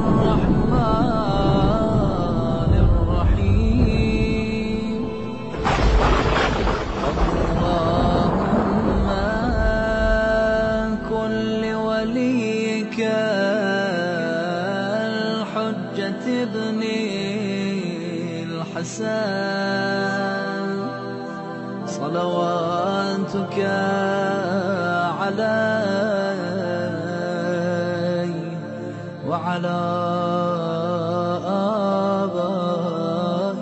الرحمن الرحيم اللهم كن لوليك الحجة ابن الحسن صلواتك عليه وعلى آبائه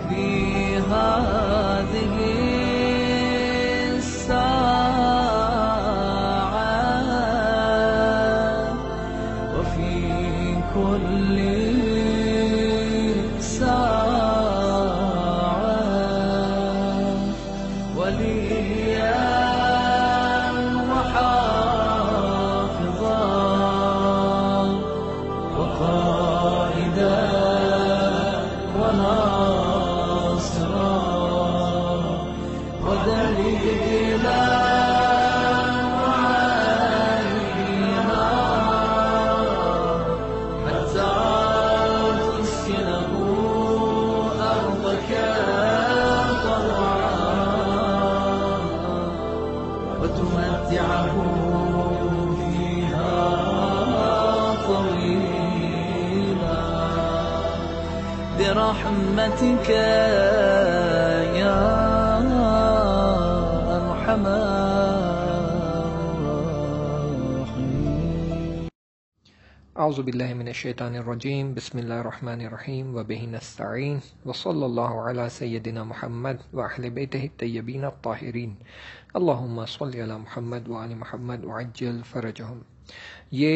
في هذه الساعة وفي كل ساعة وليا وحافظا وقائدا وناصرا ودليلا وعينا حتى تسكنه أرضك طوعا وتمتعه فيها طويلا برحمتك يا أرحم الراحمين. اعوذ باللہ من الشیطان الرجیم بسم اللہ الرحمن الرحیم وبہ نستعین وصلی اللہ علی سیدنا محمد واہل بیتہ الطیبین الطاہرین اللہم صلی علی محمد وآل محمد وعجل فرجہم. یہ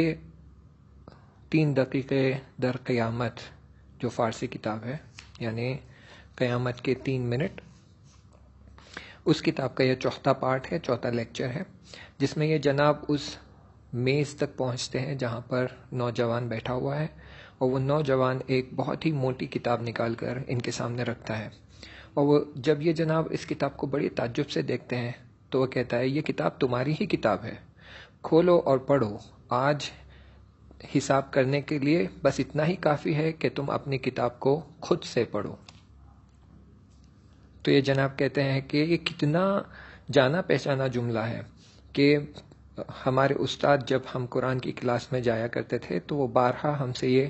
3 دقیقے در قیامت جو فارسی کتاب ہے، یعنی قیامت کے 3 منٹ، اس کتاب کا یہ 4تھا پارٹ ہے، 4تھا لیکچر ہے، جس میں یہ جناب اس میز تک پہنچتے ہیں جہاں پر نوجوان بیٹھا ہوا ہے، اور وہ نوجوان ایک بہت ہی موٹی کتاب نکال کر ان کے سامنے رکھتا ہے، اور وہ جب یہ جناب اس کتاب کو بڑی تعجب سے دیکھتے ہیں تو وہ کہتا ہے یہ کتاب تمہاری ہی کتاب ہے، کھولو اور پڑھو، آج حساب کرنے کے لیے بس اتنا ہی کافی ہے کہ تم اپنی کتاب کو خود سے پڑھو. تو یہ جناب کہتے ہیں کہ یہ کتنا جانا پہچانا جملہ ہے کہ ہمارے استاد جب ہم قرآن کی کلاس میں جایا کرتے تھے تو وہ بارہا ہم سے یہ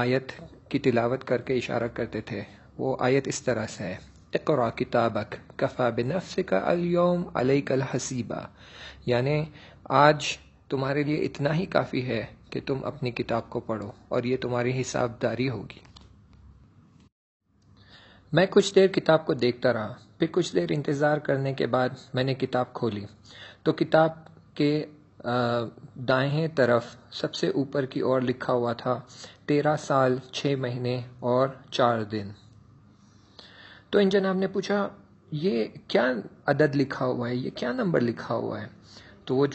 آیت کی تلاوت کر کے اشارہ کرتے تھے. وہ آیت اس طرح سے ہے: اقرأ کتابک کفی بنفسک اليوم علیک الحسیبہ، یعنی آج تمہارے لیے اتنا ہی کافی ہے کہ تم اپنی کتاب کو پڑھو اور یہ تمہاری حساب داری ہوگی. میں کچھ دیر کتاب کو دیکھتا رہا، پھر کچھ دیر انتظار کرنے کے بعد میں نے کتاب کھولی تو کتاب کے دائیں طرف سب سے اوپر کی اور لکھا ہوا تھا 13 سال 6 مہینے اور 4 دن. تو ان جناب نے پوچھا یہ کیا عدد لکھا ہوا ہے، یہ کیا نمبر لکھا ہوا ہے؟ تو وہ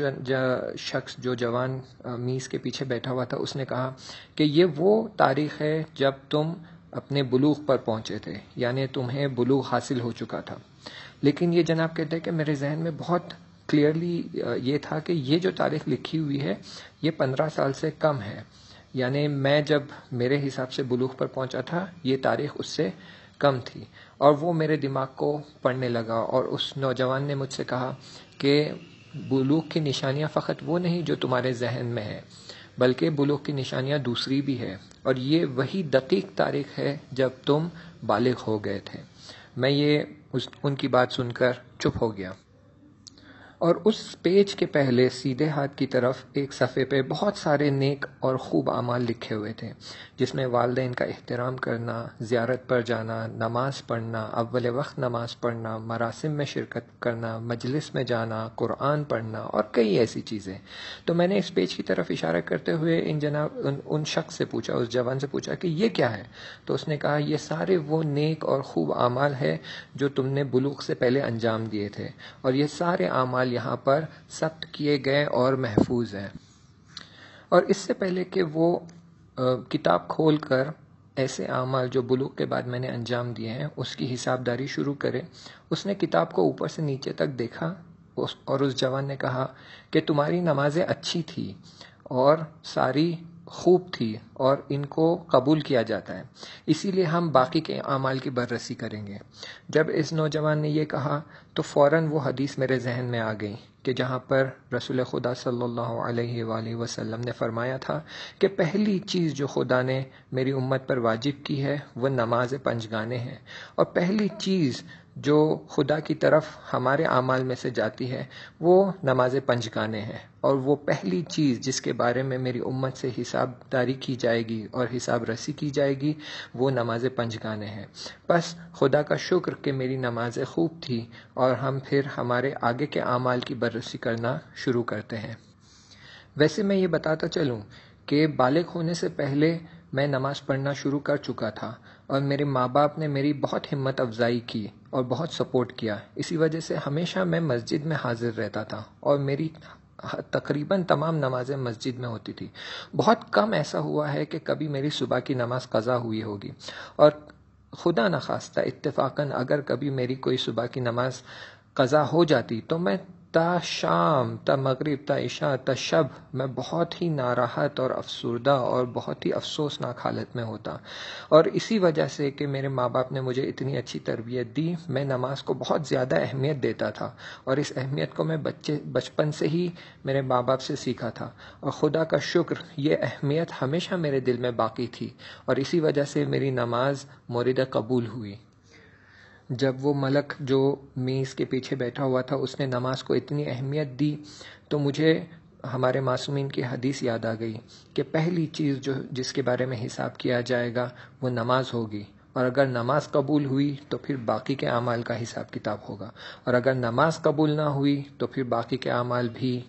شخص جو جوان میز کے پیچھے بیٹھا ہوا تھا اس نے کہا کہ یہ وہ تاریخ ہے جب تم اپنے بلوغ پر پہنچے تھے، یعنی تمہیں بلوغ حاصل ہو چکا تھا. لیکن یہ جناب کہتے ہیں کہ میرے ذہن میں بہت کلیئرلی یہ تھا کہ یہ جو تاریخ لکھی ہوئی ہے یہ 15 سال سے کم ہے، یعنی میں جب میرے حساب سے بلوغ پر پہنچا تھا یہ تاریخ اس سے کم تھی. اور وہ میرے دماغ کو پڑھنے لگا اور اس نوجوان نے مجھ سے کہا کہ بلوغ کی نشانیاں فقط وہ نہیں جو تمہارے ذہن میں ہے، بلکہ بلوغ کی نشانیاں دوسری بھی ہے، اور یہ وہی دقیق تاریخ ہے جب تم بالغ ہو گئے تھے. میں یہ ان کی بات سن کر چپ ہو گیا. اور اس پیج کے پہلے سیدھے ہاتھ کی طرف ایک صفحے پہ بہت سارے نیک اور خوب اعمال لکھے ہوئے تھے، جس میں والدین کا احترام کرنا، زیارت پر جانا، نماز پڑھنا، اول وقت نماز پڑھنا، مراسم میں شرکت کرنا، مجلس میں جانا، قرآن پڑھنا اور کئی ایسی چیزیں. تو میں نے اس پیج کی طرف اشارہ کرتے ہوئے ان شخص سے پوچھا، اس جوان سے پوچھا کہ یہ کیا ہے؟ تو اس نے کہا یہ سارے وہ نیک اور خوب اعمال ہے جو تم نے بلوغ سے پہلے انجام دیے تھے، اور یہ سارے اعمال یہاں پر ثبت کیے گئے اور محفوظ ہیں. اور اس سے پہلے کہ وہ کتاب کھول کر ایسے اعمال جو بلوغ کے بعد میں نے انجام دیے ہیں اس کی حساب داری شروع کرے، اس نے کتاب کو اوپر سے نیچے تک دیکھا اور اس جوان نے کہا کہ تمہاری نمازیں اچھی تھی اور ساری خوب تھی اور ان کو قبول کیا جاتا ہے، اسی لیے ہم باقی کے اعمال کی بررسی کریں گے۔ جب اس نوجوان نے یہ کہا تو فوراً وہ حدیث میرے ذہن میں آ گئی کہ جہاں پر رسول خدا صلی اللہ علیہ وآلہ وسلم نے فرمایا تھا کہ پہلی چیز جو خدا نے میری امت پر واجب کی ہے وہ نماز پنجگانے ہے، اور پہلی چیز جو خدا کی طرف ہمارے اعمال میں سے جاتی ہے وہ نماز پنجگانے ہے، اور وہ پہلی چیز جس کے بارے میں میری امت سے حساب داری کی جائے گی اور حساب رسی کی جائے گی وہ نماز پنجگانے ہے۔ بس خدا کا شکر کہ میری نماز خوب تھی، اور ہم پھر ہمارے آگے کے اعمال کی بررسی کرنا شروع کرتے ہیں۔ ویسے میں یہ بتاتا چلوں کہ بالغ ہونے سے پہلے میں نماز پڑھنا شروع کر چکا تھا، اور میرے ماں باپ نے میری بہت ہمت افزائی کی اور بہت سپورٹ کیا۔ اسی وجہ سے ہمیشہ میں مسجد میں حاضر رہتا تھا، اور میری تقریباً تمام نمازیں مسجد میں ہوتی تھی۔ بہت کم ایسا ہوا ہے کہ کبھی میری صبح کی نماز قضا ہوئی ہوگی، اور خدا نخواستہ اتفاقاً اگر کبھی میری کوئی صبح کی نماز قضا ہو جاتی تو میں تا شام، تا مغرب، تا عشاء، تا شب میں بہت ہی ناراحت اور افسردہ اور بہت ہی افسوسناک حالت میں ہوتا۔ اور اسی وجہ سے کہ میرے ماں باپ نے مجھے اتنی اچھی تربیت دی، میں نماز کو بہت زیادہ اہمیت دیتا تھا، اور اس اہمیت کو میں بچپن سے ہی میرے ماں باپ سے سیکھا تھا، اور خدا کا شکر یہ اہمیت ہمیشہ میرے دل میں باقی تھی، اور اسی وجہ سے میری نماز مورد قبول ہوئی۔ جب وہ ملک جو میز کے پیچھے بیٹھا ہوا تھا اس نے نماز کو اتنی اہمیت دی تو مجھے ہمارے معصومین کی حدیث یاد آ گئی کہ پہلی چیز جس کے بارے میں حساب کیا جائے گا وہ نماز ہوگی، اور اگر نماز قبول ہوئی تو پھر باقی کے اعمال کا حساب کتاب ہوگا، اور اگر نماز قبول نہ ہوئی تو پھر باقی کے اعمال بھی۔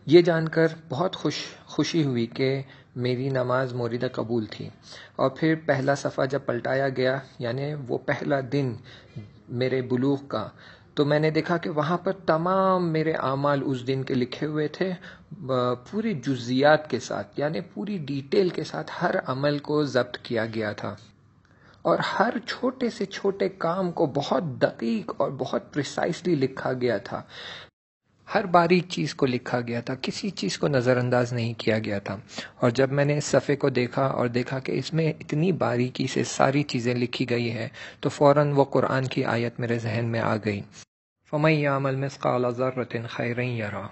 یہ جان کر بہت خوشی ہوئی کہ میری نماز مورد قبول تھی، اور پھر پہلا صفحہ جب پلٹایا گیا، یعنی وہ پہلا دن میرے بلوغ کا، تو میں نے دیکھا کہ وہاں پر تمام میرے اعمال اس دن کے لکھے ہوئے تھے، پوری جزیات کے ساتھ، یعنی پوری ڈیٹیل کے ساتھ ہر عمل کو ضبط کیا گیا تھا، اور ہر چھوٹے سے چھوٹے کام کو بہت دقیق اور بہت پریسائسلی لکھا گیا تھا، ہر باریک چیز کو لکھا گیا تھا، کسی چیز کو نظر انداز نہیں کیا گیا تھا۔ اور جب میں نے اس صفحے کو دیکھا اور دیکھا کہ اس میں اتنی باریکی سے ساری چیزیں لکھی گئی ہے تو فوراً وہ قرآن کی آیت میرے ذہن میں آ گئی، فَمَن يَعْمَلْ مِثْقَالَ ذَرَّةٍ خَيْرًا يَرَهُ۔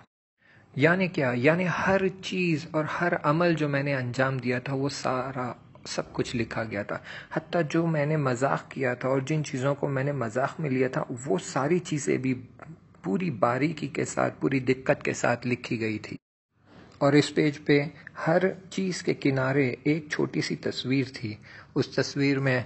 یعنی کیا؟ یعنی ہر چیز اور ہر عمل جو میں نے انجام دیا تھا وہ سارا سب کچھ لکھا گیا تھا، حتیٰ جو میں نے مذاق کیا تھا اور جن چیزوں کو میں نے مذاق میں لیا تھا وہ ساری چیزیں بھی پوری باریکی کے ساتھ، پوری دقت کے ساتھ لکھی گئی تھی۔ اور اس پیج پہ ہر چیز کے کنارے ایک چھوٹی سی تصویر تھی، اس تصویر میں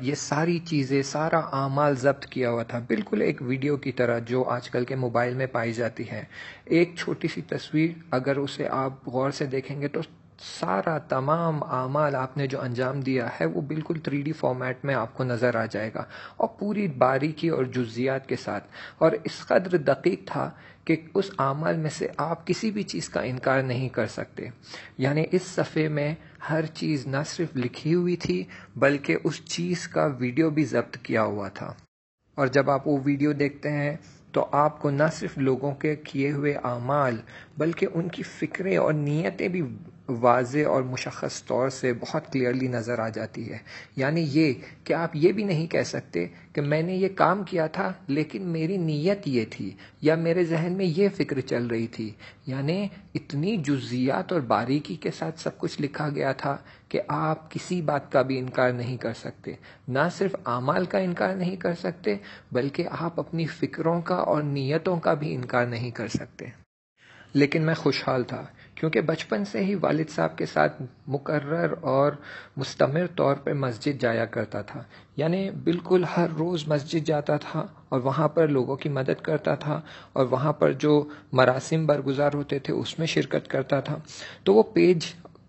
یہ ساری چیزیں، سارا اعمال ضبط کیا ہوا تھا، بالکل ایک ویڈیو کی طرح جو آج کل کے موبائل میں پائی جاتی ہے۔ ایک چھوٹی سی تصویر، اگر اسے آپ غور سے دیکھیں گے تو سارا تمام اعمال آپ نے جو انجام دیا ہے وہ بالکل 3D فارمیٹ میں آپ کو نظر آ جائے گا، اور پوری باریکی اور جزیات کے ساتھ، اور اس قدر دقیق تھا کہ اس اعمال میں سے آپ کسی بھی چیز کا انکار نہیں کر سکتے۔ یعنی اس صفحے میں ہر چیز نہ صرف لکھی ہوئی تھی بلکہ اس چیز کا ویڈیو بھی ضبط کیا ہوا تھا، اور جب آپ وہ ویڈیو دیکھتے ہیں تو آپ کو نہ صرف لوگوں کے کیے ہوئے اعمال بلکہ ان کی فکریں اور نیتیں بھی واضح اور مشخص طور سے بہت کلیئرلی نظر آ جاتی ہے۔ یعنی یہ کہ آپ یہ بھی نہیں کہہ سکتے کہ میں نے یہ کام کیا تھا لیکن میری نیت یہ تھی، یا میرے ذہن میں یہ فکر چل رہی تھی۔ یعنی اتنی جزیات اور باریکی کے ساتھ سب کچھ لکھا گیا تھا کہ آپ کسی بات کا بھی انکار نہیں کر سکتے، نہ صرف اعمال کا انکار نہیں کر سکتے بلکہ آپ اپنی فکروں کا اور نیتوں کا بھی انکار نہیں کر سکتے۔ لیکن میں خوشحال تھا کیونکہ بچپن سے ہی والد صاحب کے ساتھ مقرر اور مستمر طور پر مسجد جایا کرتا تھا، یعنی بالکل ہر روز مسجد جاتا تھا اور وہاں پر لوگوں کی مدد کرتا تھا، اور وہاں پر جو مراسم برگزار ہوتے تھے اس میں شرکت کرتا تھا۔ تو وہ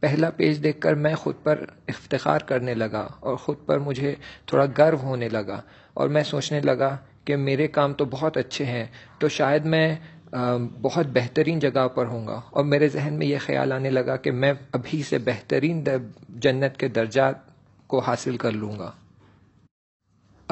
پہلا پیج دیکھ کر میں خود پر افتخار کرنے لگا، اور خود پر مجھے تھوڑا گرو ہونے لگا، اور میں سوچنے لگا کہ میرے کام تو بہت اچھے ہیں، تو شاید میں بہت بہترین جگہ پر ہوں گا، اور میرے ذہن میں یہ خیال آنے لگا کہ میں ابھی سے بہترین جنت کے درجات کو حاصل کر لوں گا۔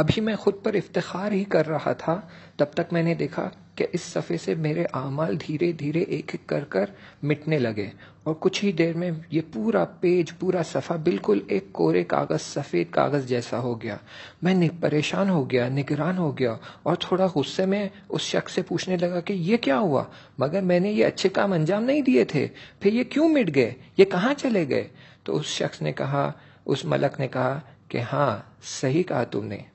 ابھی میں خود پر افتخار ہی کر رہا تھا، تب تک میں نے دیکھا کہ اس صفحے سے میرے اعمال دھیرے دھیرے ایک ایک کر مٹنے لگے، اور کچھ ہی دیر میں یہ پورا پیج، پورا صفحہ بالکل ایک کورے کاغذ، سفید کاغذ جیسا ہو گیا۔ میں پریشان ہو گیا، نگران ہو گیا، اور تھوڑا غصے میں اس شخص سے پوچھنے لگا کہ یہ کیا ہوا؟ مگر میں نے یہ اچھے کام انجام نہیں دیے تھے، پھر یہ کیوں مٹ گئے؟ یہ کہاں چلے گئے؟ تو اس شخص نے کہا، اس ملک نے کہا کہ ہاں، صحیح کہا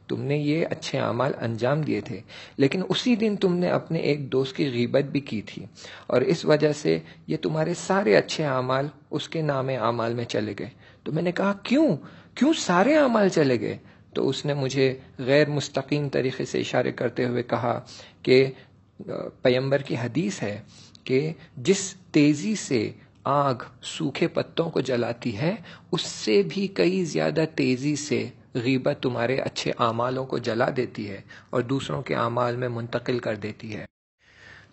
تم نے یہ اچھے اعمال انجام دیے تھے، لیکن اسی دن تم نے اپنے ایک دوست کی غیبت بھی کی تھی، اور اس وجہ سے یہ تمہارے سارے اچھے اعمال اس کے نام اعمال میں چلے گئے۔ تو میں نے کہا کیوں سارے اعمال چلے گئے؟ تو اس نے مجھے غیر مستقیم طریقے سے اشارے کرتے ہوئے کہا کہ پیغمبر کی حدیث ہے کہ جس تیزی سے آگ سوکھے پتوں کو جلاتی ہے، اس سے بھی کئی زیادہ تیزی سے غیبت تمہارے اچھے اعمالوں کو جلا دیتی ہے اور دوسروں کے اعمال میں منتقل کر دیتی ہے۔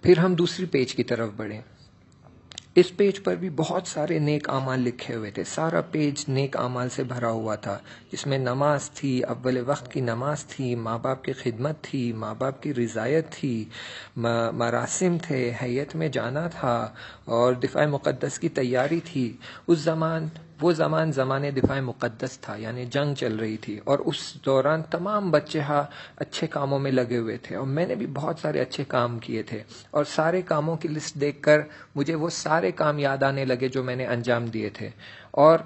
پھر ہم دوسری پیج کی طرف بڑھیں۔ اس پیج پر بھی بہت سارے نیک اعمال لکھے ہوئے تھے، سارا پیج نیک اعمال سے بھرا ہوا تھا، جس میں نماز تھی، اول وقت کی نماز تھی، ماں باپ کی خدمت تھی، ماں باپ کی رضایت تھی، مراسم تھے، حیت میں جانا تھا، اور دفاع مقدس کی تیاری تھی۔ وہ زمان دفاع مقدس تھا، یعنی جنگ چل رہی تھی، اور اس دوران تمام بچے اچھے کاموں میں لگے ہوئے تھے، اور میں نے بھی بہت سارے اچھے کام کیے تھے، اور سارے کاموں کی لسٹ دیکھ کر مجھے وہ سارے کام یاد آنے لگے جو میں نے انجام دیے تھے، اور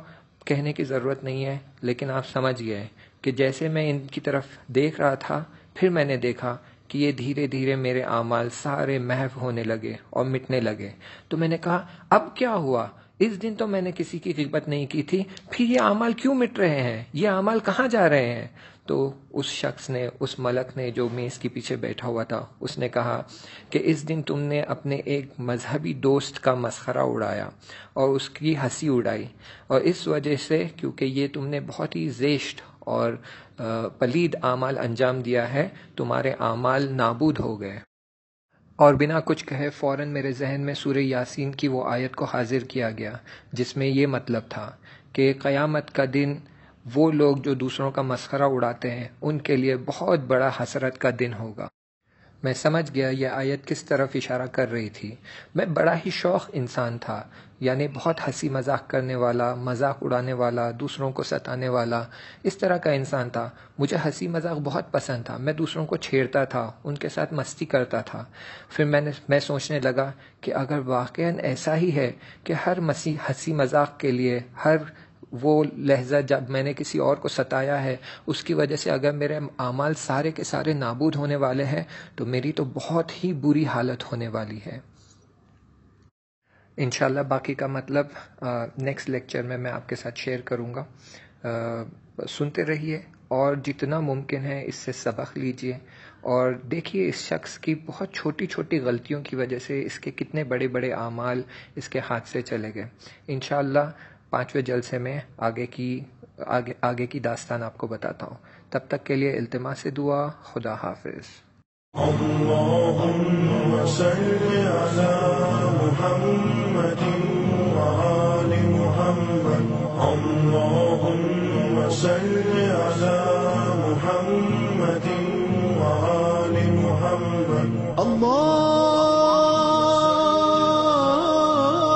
کہنے کی ضرورت نہیں ہے، لیکن آپ سمجھ گئے کہ جیسے میں ان کی طرف دیکھ رہا تھا، پھر میں نے دیکھا کہ یہ دھیرے دھیرے میرے اعمال سارے محو ہونے لگے اور مٹنے لگے۔ تو میں نے کہا اب کیا ہوا؟ اس دن تو میں نے کسی کی غیبت نہیں کی تھی، پھر یہ اعمال کیوں مٹ رہے ہیں؟ یہ اعمال کہاں جا رہے ہیں؟ تو اس شخص نے، اس ملک نے جو میز کے پیچھے بیٹھا ہوا تھا، اس نے کہا کہ اس دن تم نے اپنے ایک مذہبی دوست کا مسخرہ اڑایا اور اس کی ہنسی اڑائی، اور اس وجہ سے، کیونکہ یہ تم نے بہت ہی زشت اور پلید اعمال انجام دیا ہے، تمہارے اعمال نابود ہو گئے۔ اور بنا کچھ کہے فوراً میرے ذہن میں سورہ یاسین کی وہ آیت کو حاضر کیا گیا جس میں یہ مطلب تھا کہ قیامت کا دن وہ لوگ جو دوسروں کا مسخرہ اڑاتے ہیں ان کے لیے بہت بڑا حسرت کا دن ہوگا۔ میں سمجھ گیا یہ آیت کس طرف اشارہ کر رہی تھی۔ میں بڑا ہی شوق انسان تھا، یعنی بہت ہنسی مذاق کرنے والا، مذاق اڑانے والا، دوسروں کو ستانے والا، اس طرح کا انسان تھا۔ مجھے ہنسی مذاق بہت پسند تھا، میں دوسروں کو چھیڑتا تھا، ان کے ساتھ مستی کرتا تھا۔ پھر میں سوچنے لگا کہ اگر واقعاً ایسا ہی ہے کہ ہر ہنسی مذاق کے لیے، ہر وہ لحظہ جب میں نے کسی اور کو ستایا ہے، اس کی وجہ سے اگر میرے اعمال سارے کے سارے نابود ہونے والے ہیں، تو میری تو بہت ہی بری حالت ہونے والی ہے۔ انشاءاللہ باقی کا مطلب نیکسٹ لیکچر میں آپ کے ساتھ شیئر کروں گا۔ سنتے رہیے اور جتنا ممکن ہے اس سے سبق لیجئے، اور دیکھیے اس شخص کی بہت چھوٹی چھوٹی غلطیوں کی وجہ سے اس کے کتنے بڑے بڑے اعمال اس کے ہاتھ سے چلے گئے۔ انشاءاللہ 5ویں جلسے میں آگے کی داستان آپ کو بتاتا ہوں۔ تب تک کے لیے التماس دعا، خدا حافظ۔ اللهم صل على محمد وآل محمد اللهم صل على محمد